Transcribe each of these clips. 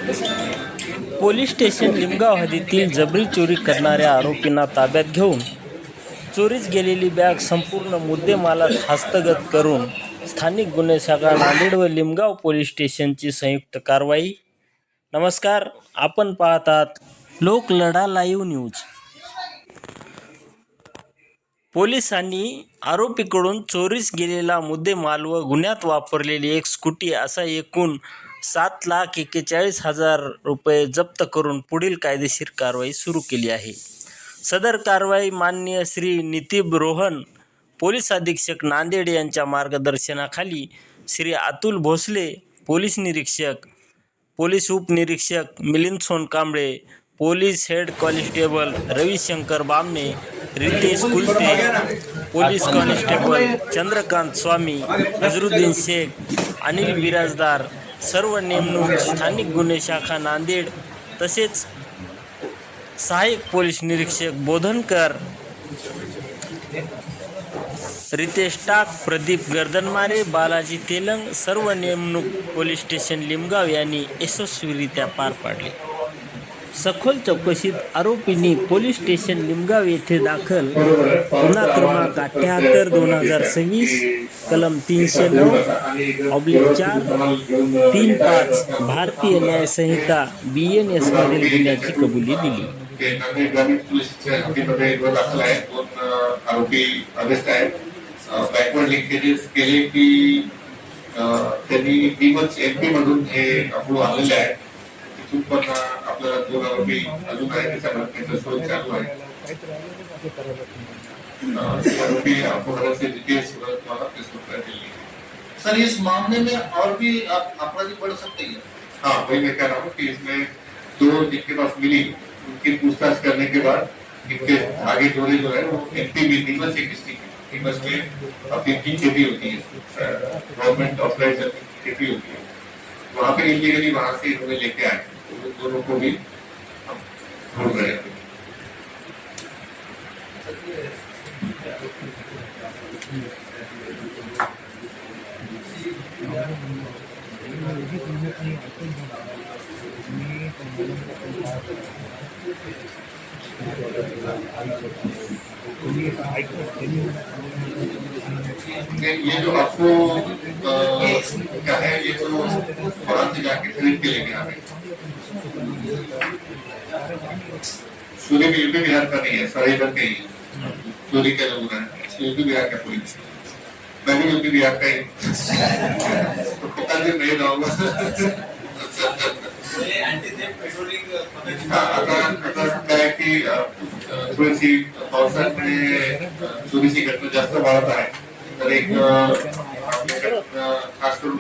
Police station Limgaon हद्दीतील जबरी चोरी करणाऱ्या आरोपींना ताब्यात घेऊन चोरीस गेलेली बॅग संपूर्ण मुद्देमालात हस्तगत करून स्थानिक गुन्हे शाखा नांदेड व लिमगाव पोलीस स्टेशनची संयुक्त कारवाई. नमस्कार, आपण पाहतात लोकलढा लाईव्ह न्यूज. पोलिसांनी आरोपीकडून चोरीस गेलेला मुद्देमाल व गुन्ह्यात वापरलेली एक स्कूटी असा एकूण 7,41,000 रुपये जप्त करून पुढील कायदेशीर कारवाई सुरू केली आहे. सदर कारवाई माननीय श्री नितीब रोहन पोलीस अधीक्षक नांदेड यांच्या मार्गदर्शनाखाली श्री अतुल भोसले पोलीस निरीक्षक, पोलीस उपनिरीक्षक Milind Sonkamble, police head constable Ravishankar Bamne, Ritesh Kulte, police constable Chandrakant Swami, Azharuddin Shaikh, Anil Birajdar सर्व नेमणूक स्थानिक गुन्हे शाखा नांदेड तसेच सहाय्यक पोलीस निरीक्षक बोधनकर, रितेश टाक, प्रदीप गर्दनमारे, बालाजी तेलंग सर्व नेमणूक पोलीस स्टेशन लिमगाव यांनी यशस्वीरित्या पार पाडले. सखोल चौकशीत आरोपींनी पोलीस स्टेशन लिमगाव येथे दाखल गुन्हा क्रमांक 78/2026 कलम 309/4 35 भारतीय न्याय संहिता BNS मधील गुन्ह्याची कबुली दिली. बॅकवर्ड लिंकेजेस केले की त्यांनी MP मधून हे अप्रूव्ह आलेले आहे. तिथून पण आपल्याला 2 आरोपी अजून आहे, त्याच्यामध्ये त्यांचा शोध चालू आहे. आरोपी अपराध से डिटेल्स द्वारा फेसबुक पर मिलेगी. सर, इस मामले में और भी अपराधी बढ़ सकते हैं? हाँ, वही मैं कह रहा हूँ कि इसमें 2 जिनके पास मिली उनकी पूछताछ करने के बाद इनके आगे जोड़े जो है वो MP भी नीमच से किस्ती नीमच के अपनी खेती होती है, गवर्नमेंट ऑथराइज खेती होती है, वहाँ पे इलीगली वहाँ से इन्होंने लेके आए. तो दोनों को भी हम ढूंढ रहे हैं. ये जो आपको क्या है, ये जो बाहर से जाके खरीद के लेके आ रहे हैं. चोरी भी यूपी बिहार का नहीं है, सारे इधर के ही चोरी के लोग हैं. यूपी बिहार का पुलिस, मैं भी यूपी बिहार का ही तो पता नहीं रहूंगा. आता काय की थोडीशी पावसाळ्यामध्ये चोरीची घटना जास्त वाढत आहे. तर एक खास करून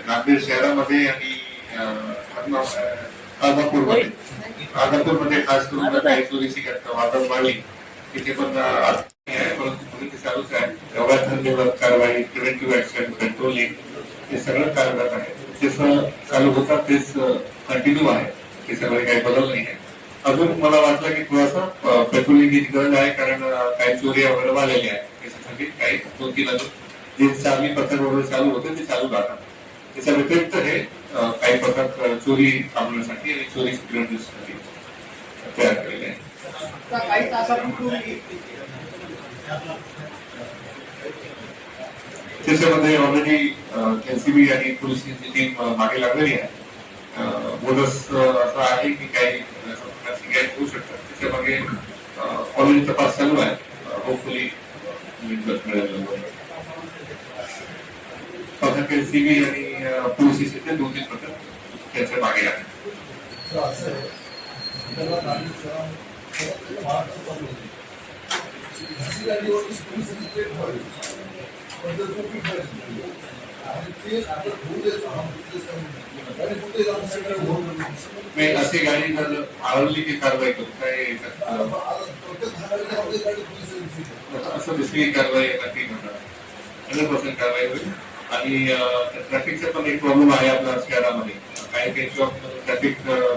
नांदेड शहरामध्ये आणि आदमापूरमध्ये खास करून काही चोरीची घटना वाढत वाढली. तिथे पण परंतु चालूच आहे. अवैध धंदेवर कारवाई, प्रिव्हेंटिव्ह ऍक्शन, कंट्रोलिंग हे सगळं कार्यरत आहे. जसं चालू होतात तेच कंटिन्यू आहे. ते सगळे काही बदल नाही आहे. अजून मला वाटलं की थोडासा पेट्रोलिंगची गरज आहे, कारण काही चोरी वगैरे आलेली आहे. त्याच्यासाठी काही 2-3 अजून जे चालू पथक वगैरे चालू होते ते चालू राहतात. त्याच्या व्यतिरिक्त हे काही पथक चोरी थांबवण्यासाठी आणि चोरी सिक्युरिटीसाठी तयार केलेले आहे. त्याच्यामध्ये ऑलरेडी NCB आणि पोलिसची टीम मागे लागलेली आहे. बोनस असं आहे की काही होऊ शकतात. त्याच्यामागे ऑलरेडी तपास चालू आहे. होपफुली पथक NCB आणि पोलिसचे 2-3 पथक त्याच्या मागे आहे. मैं असे गाडी जर आळवली की कारवाई करू काय असं दुसरी कारवाई नक्की करणार. 100% कारवाई होईल. आणि ट्रॅफिकचा पण एक प्रॉब्लेम आहे आपल्या शहरामध्ये. काही ट्रॅफिक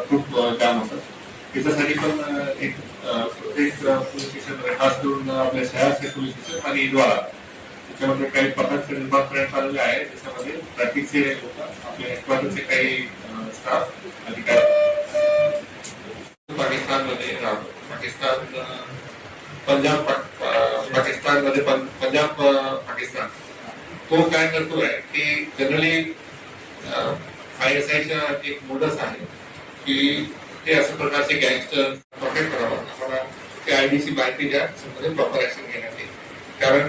खूप जाम होतं. त्याच्यासाठी पण एक प्रत्येक पोलीस स्टेशन खास करून आपल्या शहराचे पोलीस स्टेशन आणि द्वारा त्याच्यामध्ये काही पथक निर्माण करण्यात आलेले आहे. त्याच्यामध्ये ट्रॅफिकचे आपल्या हेडक्वार्टरचे काही स्टाफ अधिकारी पाकिस्तानमध्ये पंजाब पाकिस्तान तो काय करतोय की जनरली ISIच्या एक मोडस आहे की ते अशा प्रकारचे गँगस्टर कॉन्टॅक्ट करावा आम्हाला ते IDC माहिती द्या त्याच्यामध्ये प्रॉपर ऍक्शन घेण्यात येईल. कारण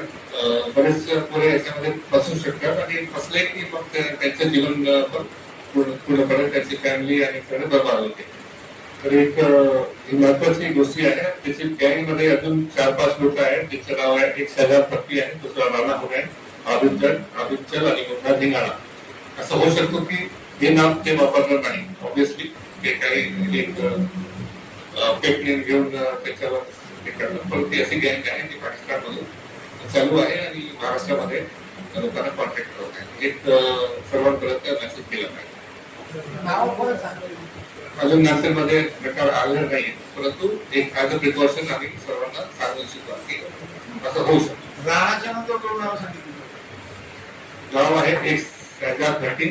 बरेच पोरे याच्यामध्ये फसू शकतात आणि फसले की मग त्यांचं जीवन पण पूर्णपणे त्यांची फॅमिली आणि सगळं बरबाद होते. तर एक ही महत्वाची गोष्टी आहे. त्याची गँग मध्ये अजून 4-5 लोक आहेत. त्यांचं नाव आहे एक शहजाद पट्टी आहे, दुसरा राणा हुन आहे, आबिद चल आणि मुन्ना धिंगाणा. असं होऊ शकतो की हे नाव ते वापरलं नाही. ऑब्विसली ते काही एक फेक नेम घेऊन त्याच्यावर हे करतात. पण ती अशी गँग आहे ती पाकिस्तानमधून चालू आहे आणि महाराष्ट्रामध्ये लोकांना कॉन्टॅक्ट करत आहे. एक सर्वांपर्यंत मेसेज केला पाहिजे. अजून नागपूरमध्ये प्रकार आलेला नाही, परंतु एक ॲज अ प्रिकॉशन आम्ही सर्वांना सांगू इच्छितो की असं होऊ शकतं. राणाच्या नंतर दोन नाव सांगितलं. नाव आहे एक शहजाद भट्टी,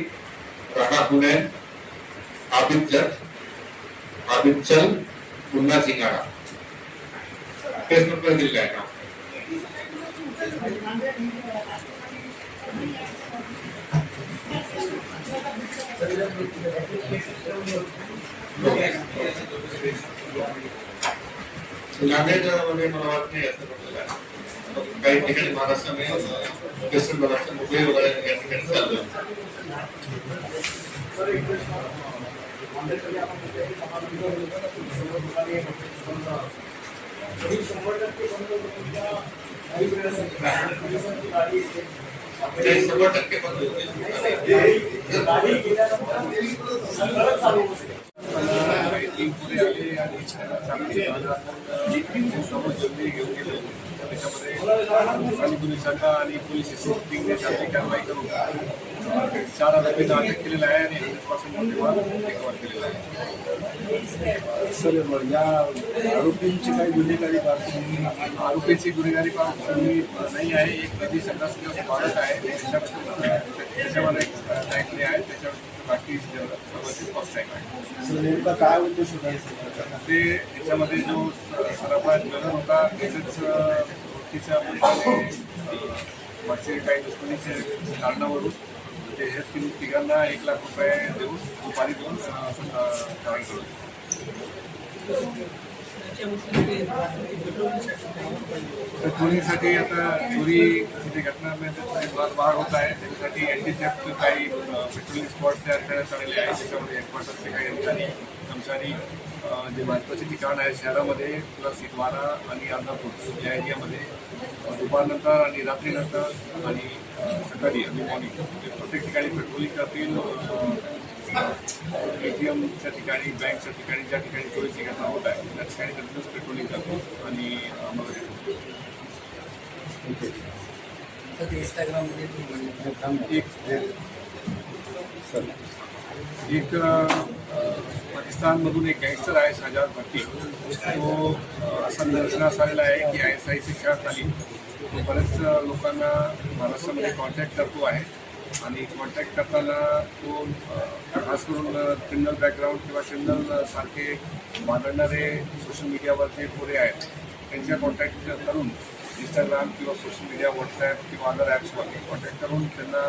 राणा हुनैन, आबिद चल, मुन्ना धिंगाणा. फेसबुकवर दिलेलं आहे नाव. नांदेडमध्ये मला वाटत नाही असं म्हटलेलं आहे. काही ठिकाणी महाराष्ट्रामध्ये वेस्टर्न महाराष्ट्र मुंबई वगैरे या ठिकाणी चालू आहे. ते 100% बंद पोलीस शाखा आणि पोलीस टीमने चांगली कारवाई करून 4 आरोपींना अटक केलेला आहे आणि 100% रिकव्हर केलेला आहे. सर, या आरोपींची काही गुन्हेगारी आरोपीची गुन्हेगारी पार्श्वभूमी नाही आहे. एक नदी संघाचा बालक आहे त्याच्यावर एक टँकले आहे, त्याच्यावर बाकी सर्वांची फर्स्ट टँक आहे. नेमका काय उद्देश होता ते याच्यामध्ये जो सराफा जनर होता त्याच्याच वृत्तीच्या मागचे काही दुश्मनीचे कारणावरून ते हे तिघांना 1 लाख रुपये देऊन दुपारी देऊन कारवाई करू. तर चोरीसाठी आता चोरी घटनांमध्ये भाग होत आहे. त्याच्यासाठी एनडीसीएफचे काही पेट्रोलिंग स्पॉट तयार करण्यात आलेले आहे. त्याच्यामध्ये हेडक्वार्टरचे काही अधिकारी कर्मचारी जे महत्त्वाचे ठिकाण आहे शहरामध्ये प्लस इतवारा आणि अर्धापूर या एरियामध्ये दुपारनंतर आणि रात्रीनंतर आणि सकाळी आणि मॉर्निंग प्रत्येक ठिकाणी पेट्रोलिंग करतील. ATMच्या ठिकाणी, बँकच्या ठिकाणी, ज्या ठिकाणी चोरीची घटना होत आहे त्या ठिकाणी त्यांचं पेट्रोलिंग करतो आणि एक पाकिस्तानमधून एक गँगस्टर आहे शहजाद भट्टी. तो असा निदर्शनास आलेला आहे की ISIची खेळाखाली तो बरेच लोकांना महाराष्ट्रामध्ये कॉन्टॅक्ट करतो आहे आणि कॉन्टॅक्ट करताना तो खास करून क्रिमिनल बॅकग्राऊंड किंवा क्रिमिनल सारखे मांडणारे सोशल मीडियावरचे पोरे आहेत त्यांच्या कॉन्टॅक्ट करून इंस्टाग्राम किंवा सोशल मीडिया, व्हॉट्सॲप किंवा अदर ॲप्सवरती कॉन्टॅक्ट करून त्यांना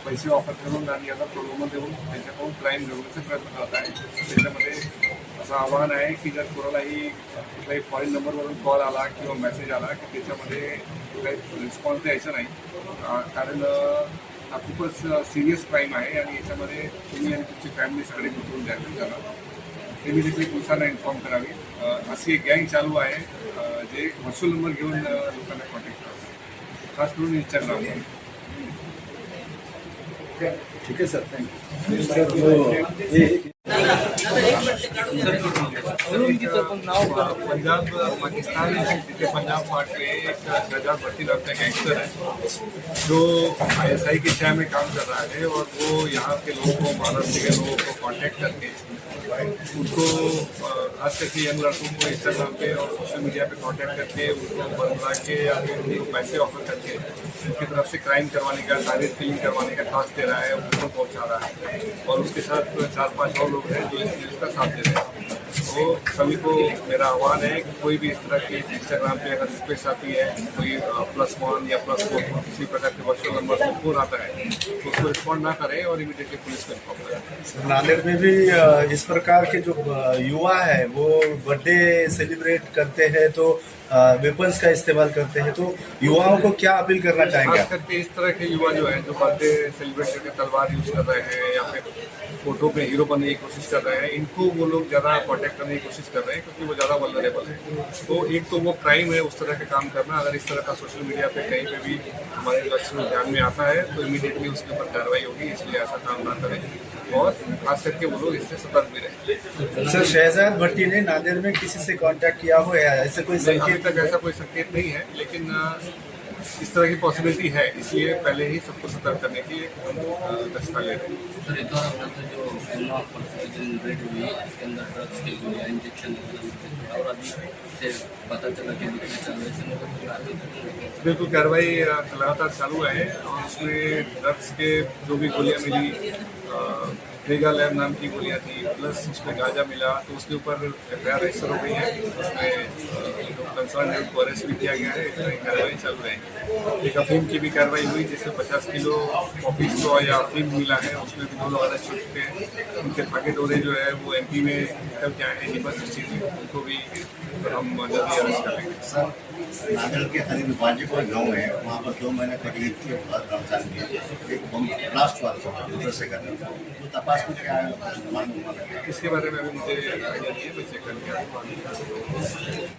पैसे ऑफर करून आणि अदर प्रलोभन देऊन त्यांच्याकडून क्राईम मिळवण्याचा प्रयत्न करत आहे. त्याच्यामध्ये असं आव्हान आहे की जर कोणालाही कुठलाही फॉरेन नंबरवरून कॉल आला किंवा मेसेज आला की त्याच्यामध्ये काही रिस्पॉन्स द्यायचा नाही, कारण हा खूपच सिरियस क्राईम आहे आणि याच्यामध्ये तुम्ही आणि तुमची फॅमिली सगळे गुंतवून द्यावी. त्याला त्यांनी देखील पोलिसांना इन्फॉर्म करावी. अशी एक गँग चालू आहे जे व्हर्च्युअल नंबर घेऊन लोकांना कॉन्टॅक्ट करतात, खास करून इंस्टाग्रामवर. ठीक आहे सर, थँक्यू. पंजाब पाकिस्तान जिथे पंजाब पार्ट में एक शहजाद भट्टी नाम का गैंगस्टर है जो ISI की शहर में काम कर रहा है और वो यहाँ के लोगों को, महाराष्ट्र के लोगों को कांटेक्ट करके उनको खास करके यंग लड़कों को इंस्टाग्राम पे और सोशल मीडिया पे कांटेक्ट करके उनको बदला के या फिर उनको पैसे ऑफर करके उनकी तरफ से क्राइम करवाने का, टारगेट किलिंग करवाने का टास्क दे रहा है, उनको पहुंचा रहा है और उसके साथ 4-5 और लोग हैं जो इस चीज़ का साथ दे रहे हैं। तो सभी को मेरा आह्वान है कि कोई भी इस तरह की इंस्टाग्राम पे अगर रिक्वेस्ट आती है, कोई +1 या +4 किसी प्रकार के वर्चुअल नंबर से फोन आता है तो उसको रिस्पॉन्ड ना करें और इमीडिएटली पुलिस को इन्फॉर्म करें। नांदेड़ में भी इस प्रकार के जो युवा है वो बर्थडे सेलिब्रेट करते हैं तो वेपन्स का इस्तेमाल करते हैं, तो युवाओं को क्या अपील करना चाहेंगे खास आप? करके इस तरह के युवा जो है जो बर्थडे सेलिब्रेट करके तलवार यूज कर रहे हैं या फिर फोटो पे हीरो बनने की कोशिश कर रहे हैं, इनको वो लोग ज़्यादा प्रोटेक्ट करने की कोशिश कर रहे हैं क्योंकि वो ज़्यादा वल्नरेबल है। तो एक तो वो क्राइम है उस तरह के काम करना, अगर इस तरह का सोशल मीडिया पे कहीं पे भी हमारे लक्ष्य में ध्यान में आता है तो इमीडिएटली उसके ऊपर कार्रवाई होगी, इसलिए ऐसा काम ना करें और खास करके वो लोग इससे सतर्क भी रहें। सर, शहजाद भट्टी ने नांदेड़ में किसी से कांटेक्ट किया हो या ऐसे कोई अभी संकेत? तक ऐसा कोई संकेत नहीं है, लेकिन इस तरह की पॉसिबिलिटी है, इसलिए पहले ही सबको सतर्क करने की दक्षता ले रहे हैं। सर, एक और अपना तो जो गुना परसेंटेज जनरेट हुई इसके अंदर ड्रग्स के गोलियाँ इंजेक्शन और अभी से पता चला कि बिकने चालू है, इसमें तो बिल्कुल कार्रवाई लगातार चालू है और उसमें ड्रग्स के जो भी गोलियाँ मिली, रेगा लैब नाम की गोलियाँ थी, प्लस उसमें गांजा मिला, तो उसके ऊपर एफआईआर रजिस्टर हो गई है, उसमें जो कंसर्न है उनको अरेस्ट भी किया गया है। इस तरह की कार्रवाई चल रही है। एक अफीम की भी कार्रवाई हुई जिसमें 50 किलो कॉफी स्ट्रॉ या अफीम मिला है, उसमें भी 2 लोग अरेस्ट हो चुके हैं। उनके भागे डोरे जो है वो MP में निकल के आए हैं, निपत डिस्ट्रिक्ट में, उनको भी हम जल्दी अरेस्ट कर लेंगे। सर, नांदेड़ के करीब वाजीपुर गाँव है, वहाँ पर 2 महीने पहले ईद के बाद रमजान में एक बम ब्लास्ट हुआ था दूसरे से करने, तो तपास में क्या मालूम हुआ? इसके बारे में अभी मुझे आइडिया नहीं है, मैं चेक करके आपको